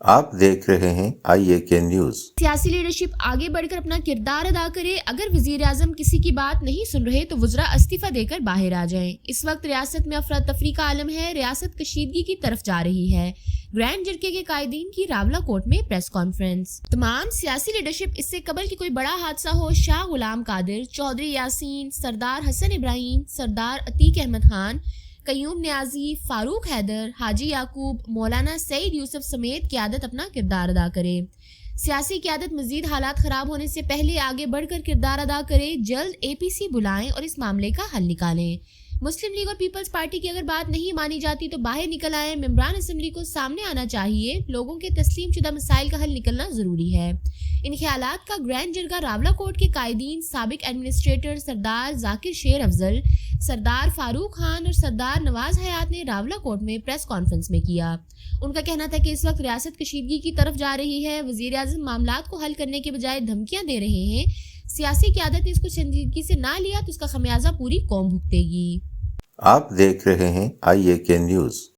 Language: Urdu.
آپ دیکھ رہے ہیں IAK نیوز۔ سیاسی لیڈرشپ آگے بڑھ کر اپنا کردار ادا کرے۔ اگر وزیر اعظم کسی کی بات نہیں سن رہے تو وزراء استعفیٰ دے کر باہر آ جائیں۔ اس وقت ریاست میں افراتفری کا عالم ہے، ریاست کشیدگی کی طرف جا رہی ہے۔ گرینڈ جرکے کے قائدین کی راولہ کوٹ میں پریس کانفرنس۔ تمام سیاسی لیڈرشپ اس سے قبل کہ کوئی بڑا حادثہ ہو شاہ غلام قادر، چودھری یاسین، سردار حسن ابراہیم، سردار عتیق احمد خان، قیوم نیازی، فاروق حیدر، حاجی یعقوب، مولانا سعید یوسف سمیت قیادت اپنا کردار ادا کرے۔ سیاسی قیادت مزید حالات خراب ہونے سے پہلے آگے بڑھ کر کردار ادا کرے، جلد APC بلائیں اور اس معاملے کا حل نکالیں۔ مسلم لیگ اور پیپلز پارٹی کی اگر بات نہیں مانی جاتی تو باہر نکل آئیں۔ ممبران اسمبلی کو سامنے آنا چاہیے، لوگوں کے تسلیم شدہ مسائل کا حل نکلنا ضروری ہے۔ ان خیالات کا گرینڈ جرگہ راولہ کوٹ کے قائدین، سابق ایڈمنسٹریٹر سردار ذاکر شیر افضل، سردار فاروق خان اور سردار نواز حیات نے راولہ کوٹ میں پریس کانفرنس میں کیا۔ ان کا کہنا تھا کہ اس وقت ریاست کشیدگی کی طرف جا رہی ہے، وزیر اعظم معاملات کو حل کرنے کے بجائے دھمکیاں دے رہے ہیں۔ سیاسی قیادت نے اس کو سنجیدگی سے نہ لیا تو اس کا خمیازہ پوری قوم بھگتے گی۔ آپ دیکھ رہے ہیں IAK نیوز۔